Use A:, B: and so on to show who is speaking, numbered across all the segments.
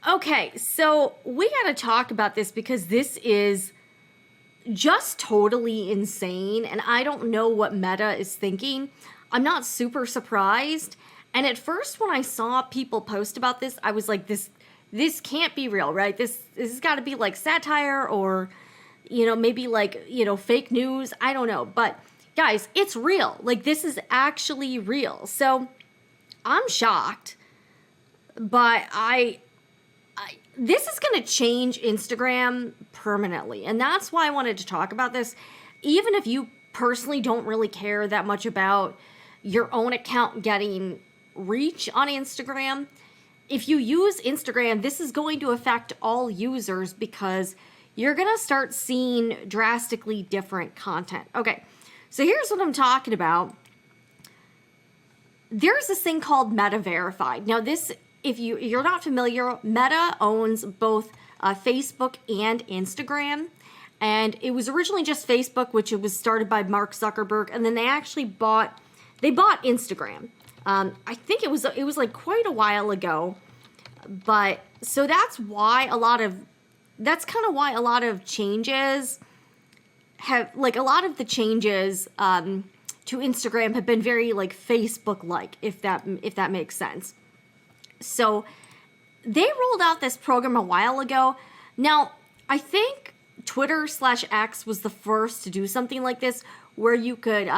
A: Okay, so we got to talk about this because this is just totally insane, and I don't know what Meta is thinking. I'm not super surprised. And at first, when I saw people post about this, I was like, this can't be real, right? This has got to be like satire or, maybe like, fake news. I don't know. But guys, it's real. Like, this is actually real. So I'm shocked, but this is going to change Instagram permanently. And that's why I wanted to talk about this. Even if you personally don't really care that much about your own account getting reach on Instagram, if you use Instagram, this is going to affect all users because you're going to start seeing drastically different content. Okay, so here's what I'm talking about. There's this thing called Meta Verified. Now, this, if you're not familiar, Meta owns both Facebook and Instagram. And it was originally just Facebook, which it was started by Mark Zuckerberg, and then they actually bought Instagram. I think it was like quite a while ago, but so that's kind of why a lot of changes have, like, a lot of the changes to Instagram have been very like Facebook-like, if that makes sense. So they rolled out this program a while ago. Now, I think Twitter/X was the first to do something like this, where you could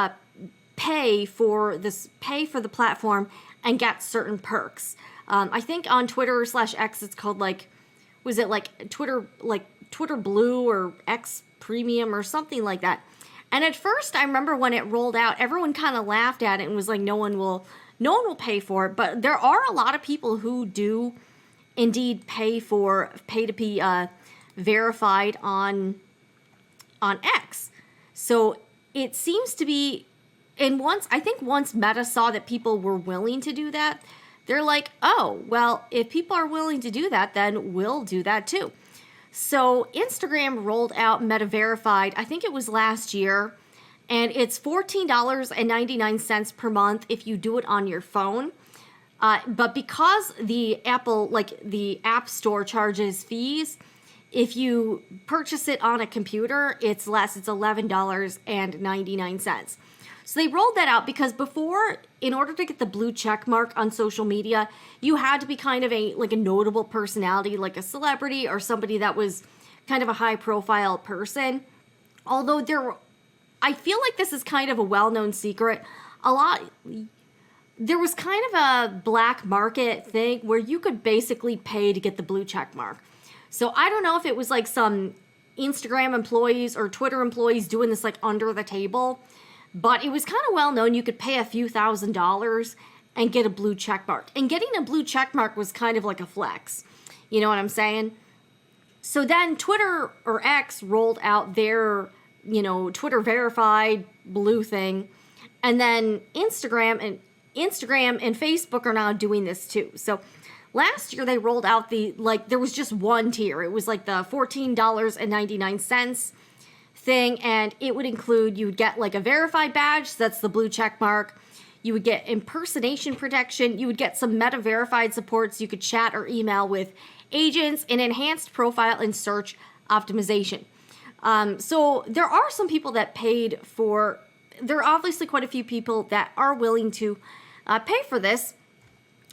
A: pay for the platform and get certain perks. I think on Twitter/X it's called, like, was it like Twitter Blue or X Premium or something like that. And at first, I remember when it rolled out, everyone kind of laughed at it and was like, no one will pay for it. But there are a lot of people who do indeed pay to be verified on X. So it seems to be, and once Meta saw that people were willing to do that, they're like, oh, well, if people are willing to do that, then we'll do that too. So Instagram rolled out Meta Verified, I think it was last year, and it's $14.99 per month if you do it on your phone. But because the App Store charges fees, if you purchase it on a computer, it's less. It's $11.99. So they rolled that out because before, in order to get the blue check mark on social media, you had to be kind of a notable personality, like a celebrity or somebody that was kind of a high profile person. Although I feel like this is kind of a well-known secret. There was kind of a black market thing where you could basically pay to get the blue check mark. So I don't know if it was like some Instagram employees or Twitter employees doing this like under the table, but it was kind of well known you could pay a few $1,000s and get a blue check mark. And getting a blue check mark was kind of like a flex. You know what I'm saying? So then Twitter or X rolled out their, Twitter verified blue thing. And then Instagram and Facebook are now doing this too. So last year they rolled out there was just one tier. It was like the $14.99 thing, and it would include, you would get like a verified badge, so that's the blue check mark. You would get impersonation protection. You would get some Meta Verified supports. You could chat or email with agents, and enhanced profile and search optimization. So there are some people that paid for. There are obviously quite a few people that are willing to pay for this.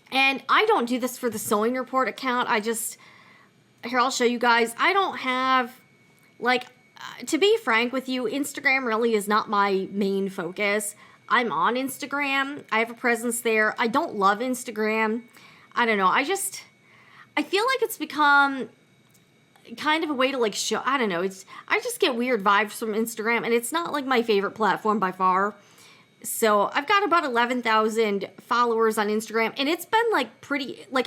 A: And I don't do this for the Sewing Report account. Here, I'll show you guys. I don't have, to be frank with you, Instagram really is not my main focus. I'm on Instagram. I have a presence there. I don't love Instagram. I don't know. I feel like it's become kind of a way to show, I don't know. I just get weird vibes from Instagram, and it's not like my favorite platform by far. So I've got about 11,000 followers on Instagram, and it's been I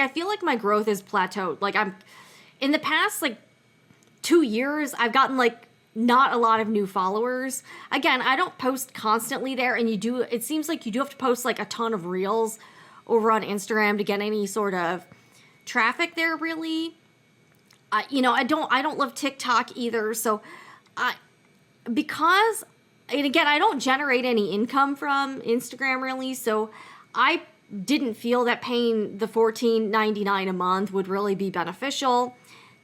A: feel like my growth is plateaued. In the past 2 years, I've gotten not a lot of new followers. Again, I don't post constantly there, and it seems like you do have to post a ton of reels over on Instagram to get any sort of traffic there, really. I don't love TikTok either. So because, and again, I don't generate any income from Instagram really. So I didn't feel that paying the $14.99 a month would really be beneficial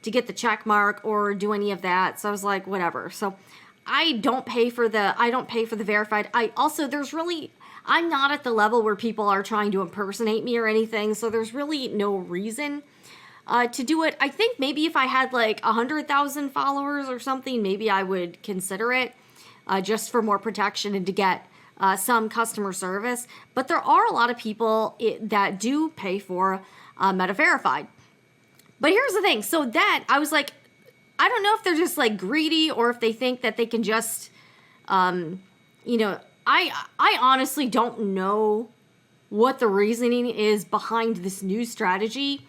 A: to get the check mark or do any of that. So I was like, whatever. So I don't pay for the verified. I'm not at the level where people are trying to impersonate me or anything. So there's really no reason to do it. I think maybe if I had like 100,000 followers or something, maybe I would consider it just for more protection and to get some customer service. But there are a lot of people that do pay for Meta Verified. But here's the thing. So that I was like, I don't know if they're just like greedy or if they think that they can just, I honestly don't know what the reasoning is behind this new strategy.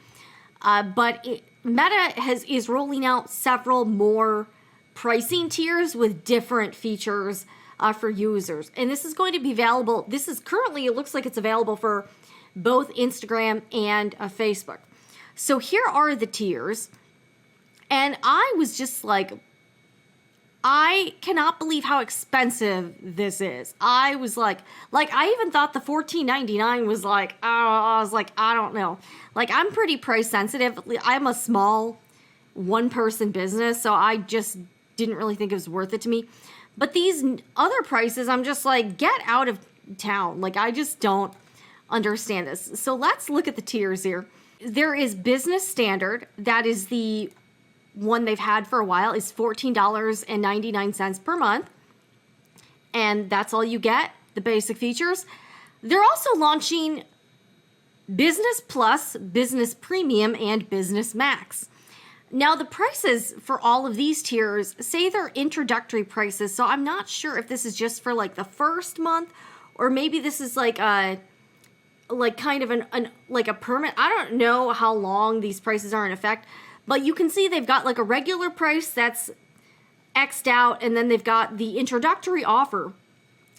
A: But Meta is rolling out several more pricing tiers with different features for users. And this is going to be available. It looks like it's available for both Instagram and Facebook. So here are the tiers. And I was just like, I cannot believe how expensive this is. I was like I even thought the $14.99 was like, oh, I was like, I don't know. Like, I'm pretty price sensitive. I'm a small one-person business, so I just didn't really think it was worth it to me. But these other prices, I'm just like, get out of town. Like, I just don't understand this. So let's look at the tiers here. There is Business Standard. That is the one they've had for a while. Is $14.99 per month. And that's all you get, the basic features. They're also launching Business Plus, Business Premium, and Business Max. Now, the prices for all of these tiers say they're introductory prices, so I'm not sure if this is just for like the first month, or maybe this is like a kind of a permit. I don't know how long these prices are in effect, but you can see they've got like a regular price that's X'd out, and then they've got the introductory offer.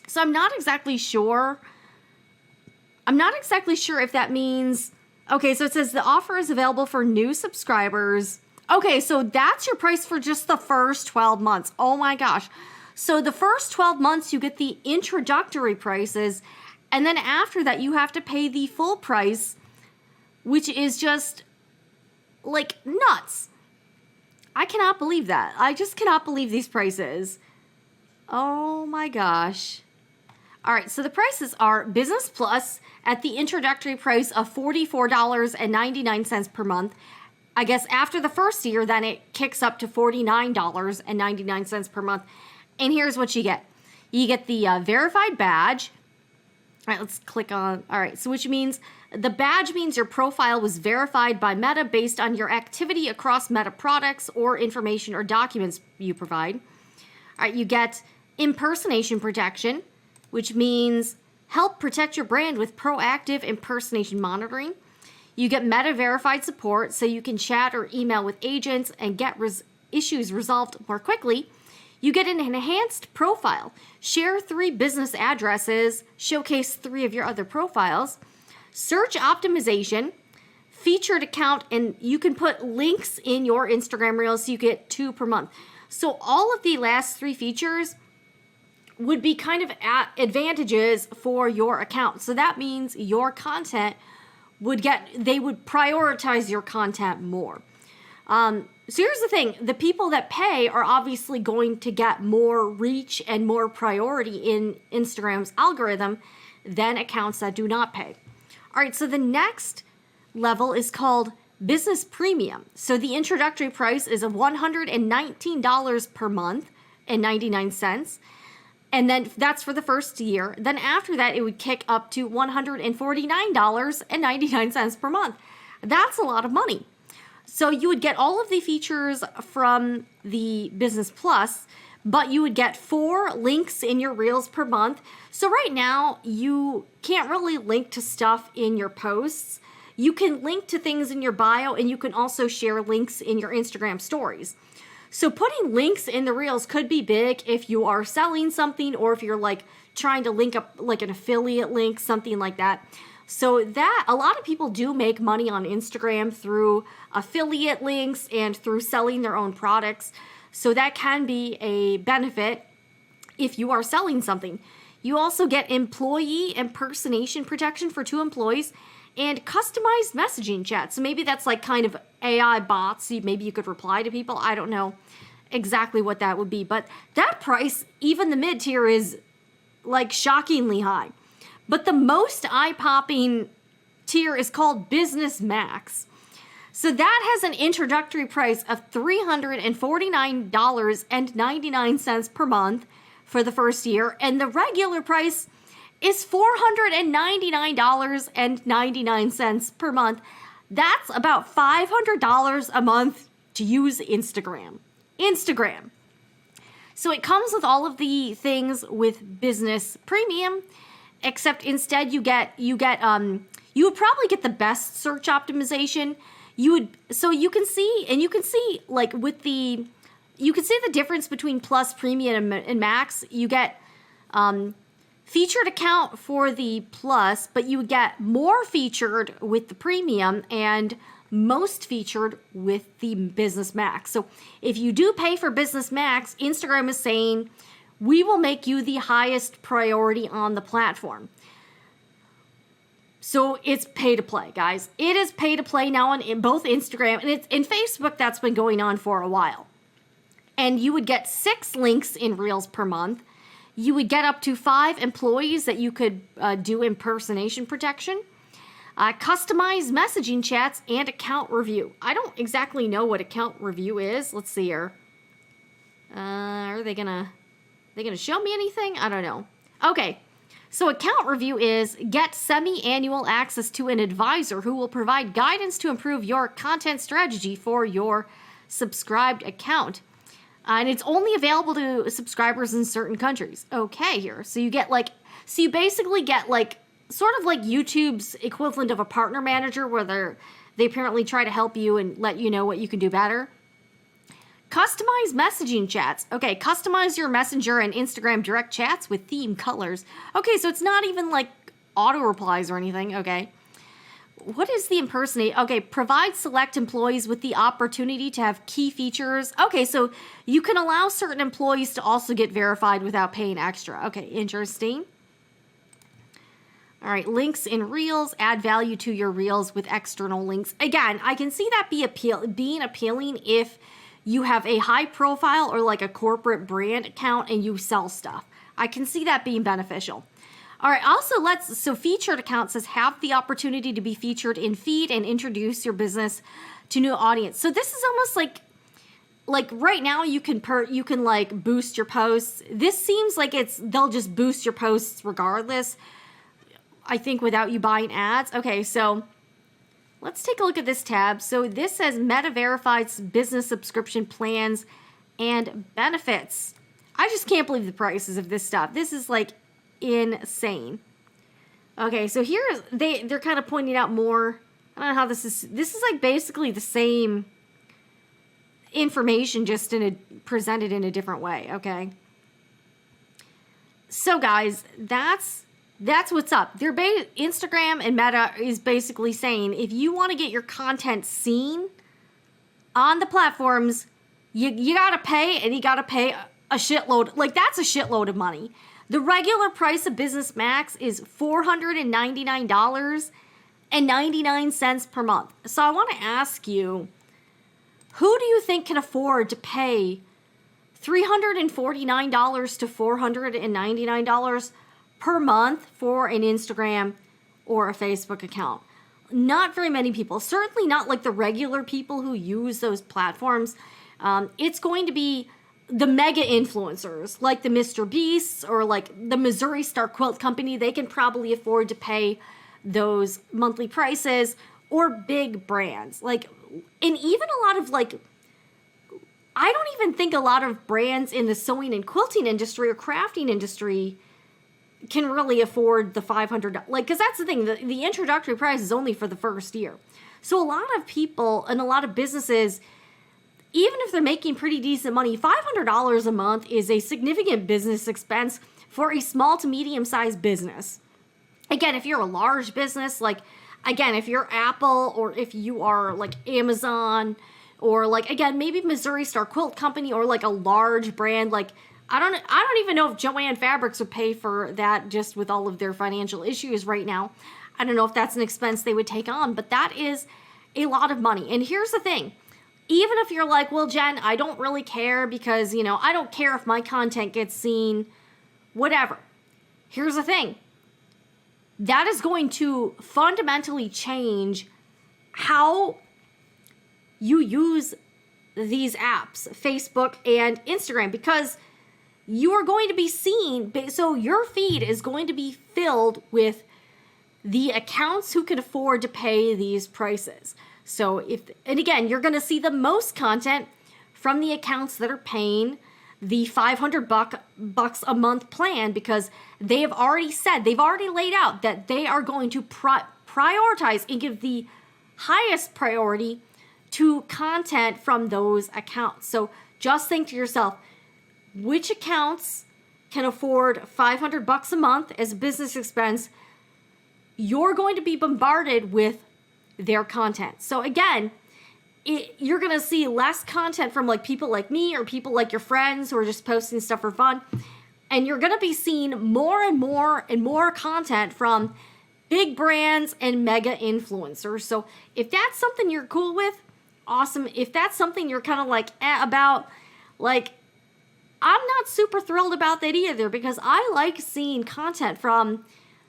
A: So I'm not exactly sure if that means, okay, so it says the offer is available for new subscribers. Okay, so that's your price for just the first 12 months. Oh my gosh. So the first 12 months, you get the introductory prices, and then after that, you have to pay the full price, which is just like nuts. I cannot believe that. I just cannot believe these prices. Oh my gosh. All right, so the prices are Business Plus at the introductory price of $44.99 per month. I guess after the first year, then it kicks up to $49.99 per month. And here's what you get. You get the verified badge. All right, let's click on. All right, so which means the badge means your profile was verified by Meta based on your activity across Meta products or information or documents you provide. All right, you get impersonation protection, which means help protect your brand with proactive impersonation monitoring. You get Meta verified support, so you can chat or email with agents and get issues resolved more quickly. You get an enhanced profile. Share 3 business addresses, showcase 3 of your other profiles. Search optimization, featured account, and you can put links in your Instagram Reels, so you get 2 per month. So all of the last 3 features would be kind of advantages for your account. So that means your content they would prioritize your content more. So here's the thing. The people that pay are obviously going to get more reach and more priority in Instagram's algorithm than accounts that do not pay. All right, so the next level is called Business Premium. So the introductory price is $119 per month and 99 cents. And then that's for the first year. Then after that, it would kick up to $149.99 per month. That's a lot of money. So you would get all of the features from the Business Plus, but you would get 4 links in your Reels per month. So right now, you can't really link to stuff in your posts. You can link to things in your bio, and you can also share links in your Instagram stories. So putting links in the Reels could be big if you are selling something, or if you're like trying to link up like an affiliate link, something like that. So that a lot of people do make money on Instagram through affiliate links and through selling their own products. So that can be a benefit if you are selling something. You also get employee impersonation protection for 2 employees and customized messaging chat. So maybe that's like kind of AI bots. Maybe you could reply to people. I don't know exactly what that would be. But that price, even the mid-tier, is like shockingly high. But the most eye-popping tier is called Business Max. So that has an introductory price of $349.99 per month for the first year, and the regular price is $499.99 per month. That's about $500 a month to use Instagram. So it comes with all of the things with Business Premium, except instead you would probably get the best search optimization. You can see like with the, you can see the difference between Plus, Premium, and Max. You get featured account for the Plus, but you get more featured with the Premium and most featured with the Business Max. So if you do pay for Business Max, Instagram is saying, we will make you the highest priority on the platform. So it's pay to play, guys. It is pay to play now in both Instagram and it's in Facebook. That's been going on for a while. And you would get 6 links in Reels per month. You would get up to 5 employees that you could do impersonation protection, customized messaging chats, and account review. I don't exactly know what account review is. Let's see here. Are they gonna show me anything? I don't know. Okay. So account review is get semi-annual access to an advisor who will provide guidance to improve your content strategy for your subscribed account. And it's only available to subscribers in certain countries. Okay, here. So you basically get like, sort of like YouTube's equivalent of a partner manager where they apparently try to help you and let you know what you can do better. Customize messaging chats. Okay, customize your Messenger and Instagram direct chats with theme colors. Okay, so it's not even like auto replies or anything. Okay. What is the impersonate? Okay, provide select employees with the opportunity to have key features. Okay, so you can allow certain employees to also get verified without paying extra. Okay, interesting. All right, links in Reels, add value to your Reels with external links. Again, I can see that being appealing if you have a high profile or like a corporate brand account and you sell stuff. I can see that being beneficial. All right, also so featured account says have the opportunity to be featured in feed and introduce your business to new audience. So this is almost like right now you can like boost your posts. This seems like they'll just boost your posts regardless, I think, without you buying ads. Okay, so let's take a look at this tab. So this says Meta Verified Business Subscription Plans and Benefits. I just can't believe the prices of this stuff. This is like insane. Okay, so they're kind of pointing out more. I don't know how this is like basically the same information, just presented in a different way. Okay, so guys, that's what's up. Instagram and Meta is basically saying if you want to get your content seen on the platforms, you gotta pay, and you gotta pay a shitload. Like, that's a shitload of money. The regular price of Business Max is $499.99 per month. So I want to ask you, who do you think can afford to pay $349 to $499 per month for an Instagram or a Facebook account? Not very many people. Certainly not like the regular people who use those platforms. It's going to be the mega influencers like the Mr. Beasts or like the Missouri Star Quilt Company. They can probably afford to pay those monthly prices, or big brands. Like, and even a lot of like, I don't even think a lot of brands in the sewing and quilting industry or crafting industry can really afford the $500. Like, because that's the thing, the introductory price is only for the first year. So a lot of people and a lot of businesses, even if they're making pretty decent money, $500 a month is a significant business expense for a small to medium-sized business. Again, if you're a large business, like, again, if you're Apple or if you are like Amazon or like, again, maybe Missouri Star Quilt Company or like a large brand like I don't even know if Joanne Fabrics would pay for that just with all of their financial issues right now. I don't know if that's an expense they would take on, but that is a lot of money. And here's the thing. Even if you're like, well, Jen, I don't really care because, I don't care if my content gets seen, whatever. Here's the thing. That is going to fundamentally change how you use these apps, Facebook and Instagram, because you are going to be seen. So your feed is going to be filled with the accounts who can afford to pay these prices. So and again, you're going to see the most content from the accounts that are paying the $500 a month plan, because they have already said, they've already laid out that they are going to prioritize and give the highest priority to content from those accounts. So just think to yourself, which accounts can afford $500 a month as a business expense? You're going to be bombarded with their content. So again, you're going to see less content from like people like me or people like your friends who are just posting stuff for fun. And you're going to be seeing more and more and more content from big brands and mega influencers. So if that's something you're cool with, awesome. If that's something you're kind of like about, like, I'm not super thrilled about that either, because I like seeing content from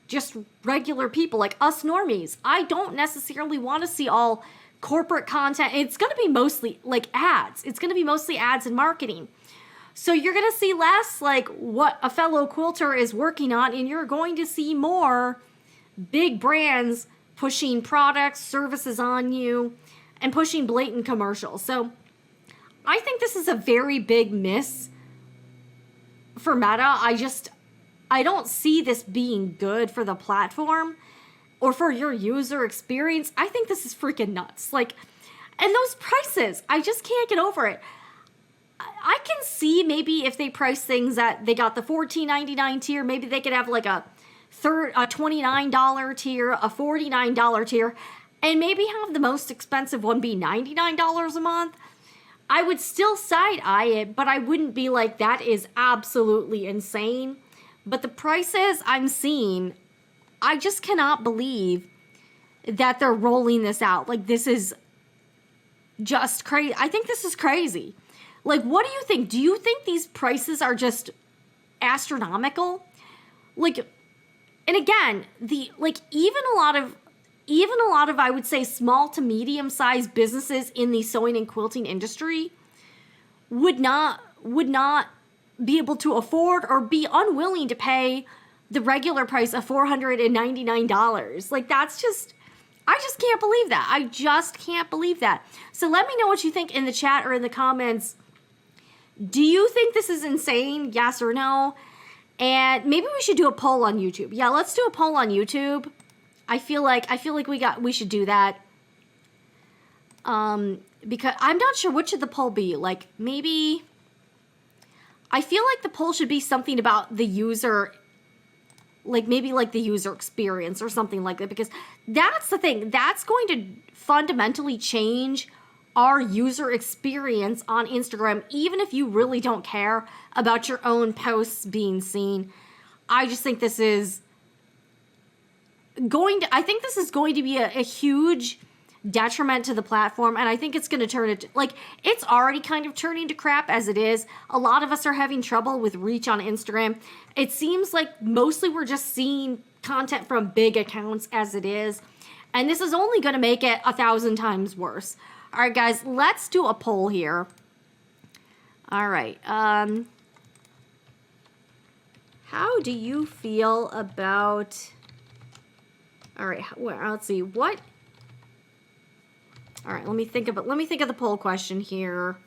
A: just regular people like us normies. I don't necessarily want to see all corporate content. It's going to be mostly like ads. It's going to be mostly ads and marketing. So you're going to see less like what a fellow quilter is working on, and you're going to see more big brands pushing products, services on you, and pushing blatant commercials. So I think this is a very big miss for Meta. I don't see this being good for the platform or for your user experience. I think this is freaking nuts. Like, and those prices, I just can't get over it. I can see maybe if they price things that they got the $14.99 tier, maybe they could have like a $29 tier, a $49 tier, and maybe have the most expensive one be $99 a month. I would still side eye it, but I wouldn't be like, that is absolutely insane. But the prices I'm seeing, I just cannot believe that they're rolling this out. Like, this is just crazy. I think this is crazy. Like, what do you think? Do you think these prices are just astronomical? Like, and again, even a lot of I would say small to medium sized businesses in the sewing and quilting industry would not be able to afford or be unwilling to pay the regular price of $499. Like, that's just, I just can't believe that. I just can't believe that. So let me know what you think in the chat or in the comments. Do you think this is insane? Yes or no? And maybe we should do a poll on YouTube. Yeah, let's do a poll on YouTube. I feel like we should do that. Because I'm not sure what should the poll be. Like, maybe I feel like the poll should be something about the user, like maybe like the user experience or something like that, because that's the thing. That's going to fundamentally change our user experience on Instagram, even if you really don't care about your own posts being seen. I just think this is going to be a huge detriment to the platform, and I think it's going to turn it, like, it's already kind of turning to crap as it is. A lot of us are having trouble with reach on Instagram. It seems like mostly we're just seeing content from big accounts as it is, and this is only going to make it 1,000 times worse. All right, guys, let's do a poll here. All right. How do you feel about... All right, let's see. What... All right, let me think of the poll question here.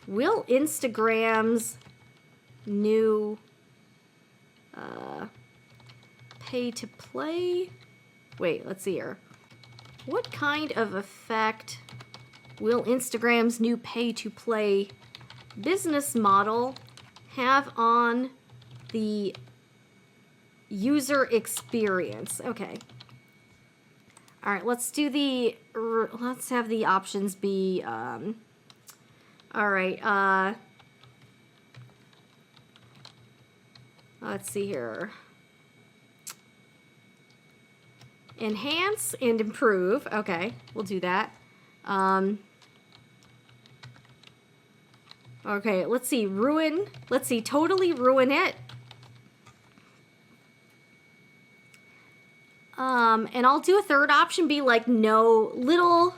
A: Will Instagram's new pay to play... Wait, let's see here. What kind of effect will Instagram's new pay-to-play business model have on the user experience? Okay. All right, let's have the options be, all right, Let's see here. Enhance and improve. Okay, we'll do that. Okay, let's see. Ruin. Let's see. Totally ruin it. And I'll do a third option, be like no, little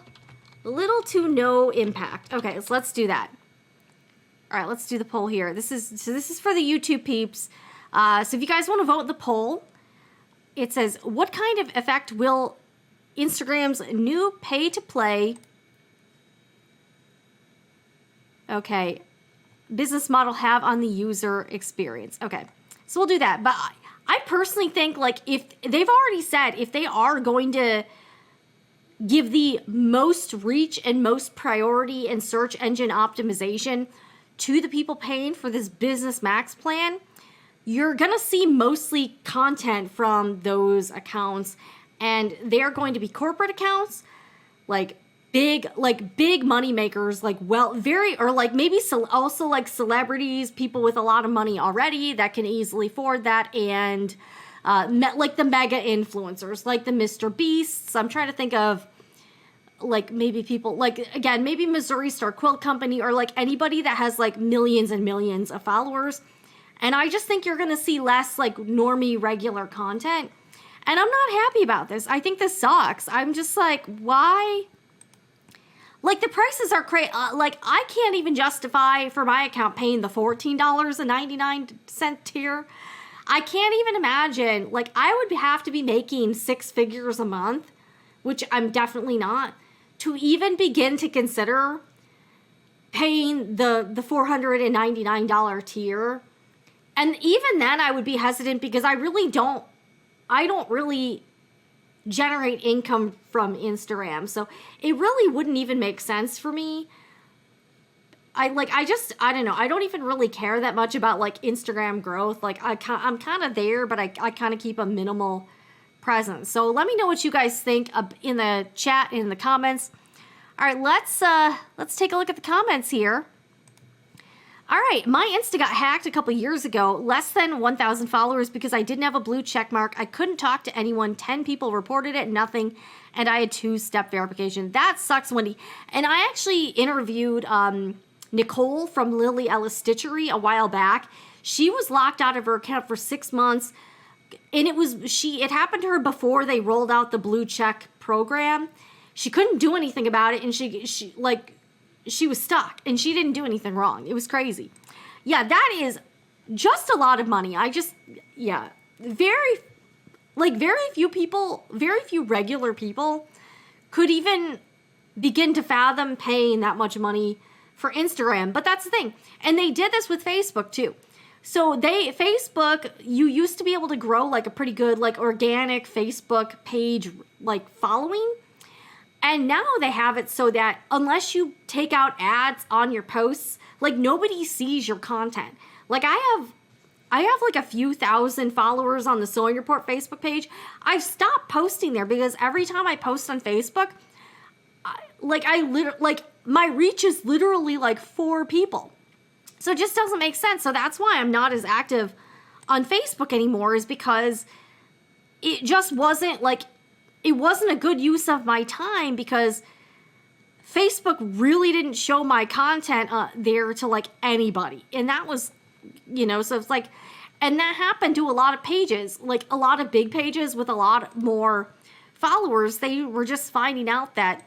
A: to no impact. Okay, so let's do that. All right, let's do the poll here. This is for the YouTube peeps. So if you guys want to vote in the poll, it says, what kind of effect will Instagram's new pay-to-play business model have on the user experience? Okay, so we'll do that. But I personally think, like, if they've already said if they are going to give the most reach and most priority in search engine optimization to the people paying for this Business Max plan, you're going to see mostly content from those accounts, and they're going to be corporate accounts, like big money makers, like maybe also like celebrities, people with a lot of money already that can easily afford that, and like the mega influencers, like the Mr. Beasts. I'm trying to think of like maybe people like, again, maybe Missouri Star Quilt Company, or like anybody that has like millions and millions of followers. And I just think you're going to see less like normie regular content. And I'm not happy about this. I think this sucks. I'm just like, why? Like, the prices are crazy. Like, I can't even justify for my account paying the $14.99 tier. I can't even imagine. Like, I would have to be making 6 figures a month, which I'm definitely not, to even begin to consider paying the $499 tier. And even then, I would be hesitant because I don't really generate income from Instagram. So it really wouldn't even make sense for me. I don't know. I don't even really care that much about like Instagram growth. Like I'm kind of there, but I kind of keep a minimal presence. So let me know what you guys think in the chat, in the comments. All right, let's take a look at the comments here. All right, my Insta got hacked a couple years ago, less than 1,000 followers because I didn't have a blue check mark. I couldn't talk to anyone. 10 people reported it, nothing, and I had 2-step verification. That sucks, Wendy. And I actually interviewed Nicole from Lily Ellis Stitchery a while back. She was locked out of her account for 6 months, and it happened to her before they rolled out the blue check program. She couldn't do anything about it, and she was stuck, and she didn't do anything wrong. It was crazy. Yeah, that is just a lot of money. Very few regular people could even begin to fathom paying that much money for Instagram. But that's the thing. And they did this with Facebook too. So Facebook, you used to be able to grow like a pretty good, like organic Facebook page, like following. And now they have it so that unless you take out ads on your posts, like nobody sees your content. Like I have like a few thousand followers on the Sewing Report Facebook page. I've stopped posting there because every time I post on Facebook, my reach is literally like 4 people. So it just doesn't make sense. So that's why I'm not as active on Facebook anymore, is because it just wasn't a good use of my time, because Facebook really didn't show my content there to like anybody. And that was, so it's like, and that happened to a lot of pages, like a lot of big pages with a lot more followers. They were just finding out that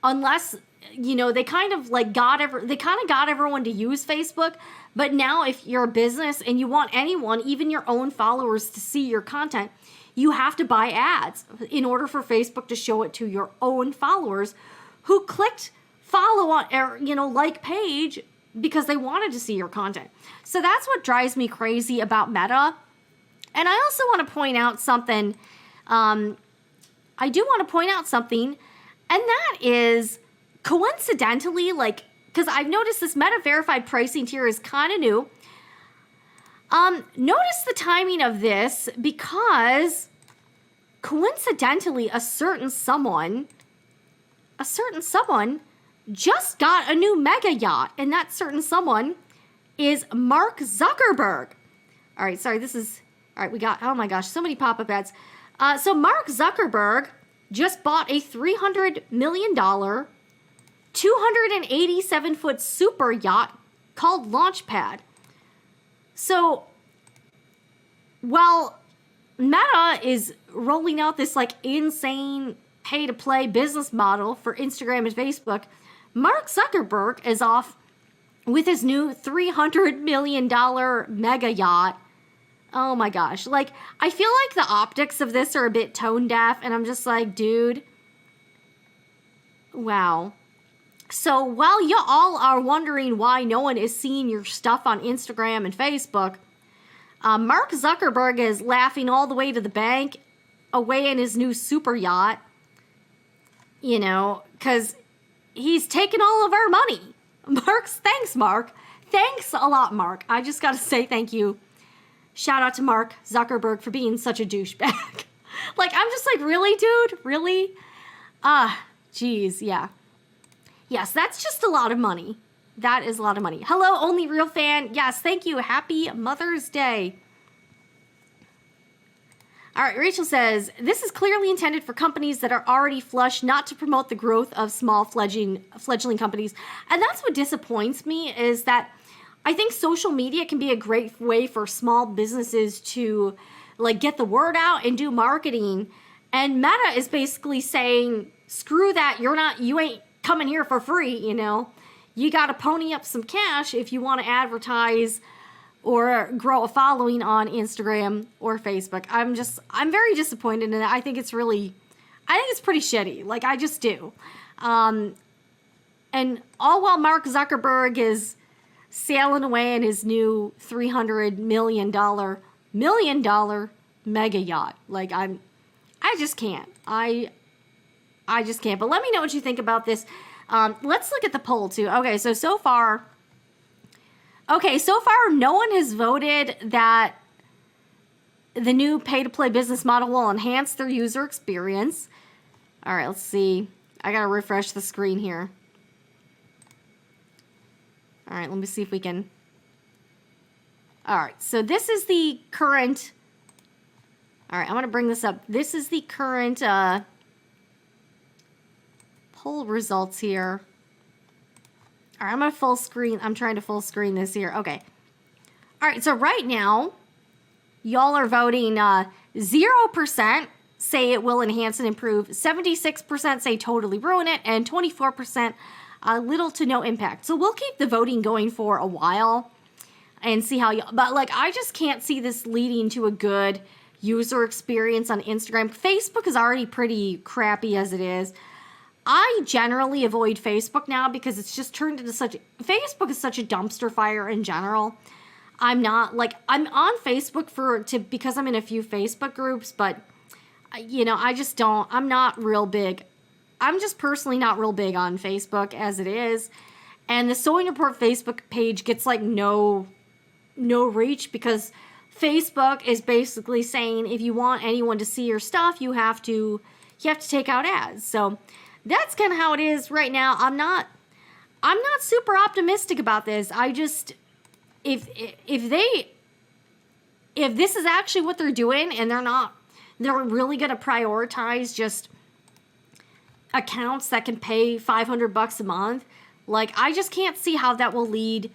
A: unless, they kind of got everyone to use Facebook. But now if you're a business and you want anyone, even your own followers, to see your content, you have to buy ads in order for Facebook to show it to your own followers who clicked follow on, or, like page because they wanted to see your content. So that's what drives me crazy about Meta. And I also want to point out something. And that is, coincidentally, because I've noticed this Meta verified pricing tier is kind of new. Notice the timing of this, because coincidentally, a certain someone just got a new mega yacht, and that certain someone is Mark Zuckerberg. All right, sorry, this is, all right, we got, oh my gosh, so many pop-up ads. So Mark Zuckerberg just bought a $300 million, 287-foot super yacht called Launchpad. So, while Meta is rolling out this like insane pay-to-play business model for Instagram and Facebook, Mark Zuckerberg is off with his new $300 million mega yacht. Oh my gosh. Like, I feel like the optics of this are a bit tone deaf, and I'm just like, dude. Wow. So while you all are wondering why no one is seeing your stuff on Instagram and Facebook, Mark Zuckerberg is laughing all the way to the bank away in his new super yacht. You know, because he's taken all of our money. Thanks, Mark. Thanks a lot, Mark. I just got to say thank you. Shout out to Mark Zuckerberg for being such a douchebag. Like, I'm just like, really, dude? Really? Geez, yeah. Yes, that's just a lot of money. That is a lot of money. Hello, Only Real Fan. Yes, thank you. Happy Mother's Day. All right, Rachel says, this is clearly intended for companies that are already flush, not to promote the growth of small fledgling companies. And that's what disappoints me, is that I think social media can be a great way for small businesses to like get the word out and do marketing. And Meta is basically saying, screw that, you ain't coming here for free, you know. You got to pony up some cash if you want to advertise or grow a following on Instagram or Facebook. I'm very disappointed in that. I think it's pretty shitty. Like, I just do. And all while Mark Zuckerberg is sailing away in his new $300 million mega yacht. Like, I just can't. I just can't. But let me know what you think about this. Let's look at the poll too. Okay, so far, no one has voted that the new pay-to-play business model will enhance their user experience. All right, let's see. I gotta refresh the screen here. All right, let me see if we can. All right, so this is the current. All right, I'm gonna bring this up. This is the current poll results here. All right, I'm trying to full screen this here. Okay. All right, so right now, y'all are voting 0% say it will enhance and improve, 76% say totally ruin it, and 24% little to no impact. So we'll keep the voting going for a while and see how but like, I just can't see this leading to a good user experience on Instagram. Facebook is already pretty crappy as it is. I generally avoid Facebook now because it's just turned into Facebook is such a dumpster fire in general. I'm on Facebook because I'm in a few Facebook groups, but you know, I'm not real big. I'm just personally not real big on Facebook as it is. And the Sewing Report Facebook page gets like no reach because Facebook is basically saying if you want anyone to see your stuff, you have to take out ads. So that's kind of how it is right now. I'm not super optimistic about this. I just if this is actually what they're doing and they're really going to prioritize just accounts that can pay $500 a month. Like, I just can't see how that will lead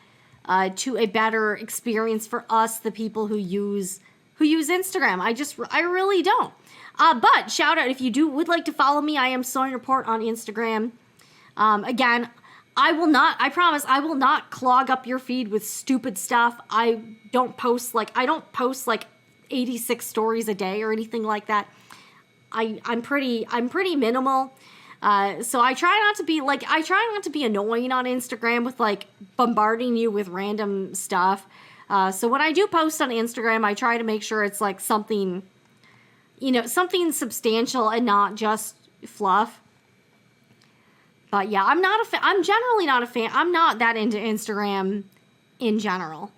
A: to a better experience for us, the people who use Instagram. I really don't. But shout out if you would like to follow me. I am Sewing Report on Instagram. Again, I promise I will not clog up your feed with stupid stuff. I don't post like 86 stories a day or anything like that. I'm pretty minimal. So I try not to be annoying on Instagram with like bombarding you with random stuff. So when I do post on Instagram, I try to make sure it's like something substantial and not just fluff. But yeah, I'm generally not a fan. I'm not that into Instagram in general.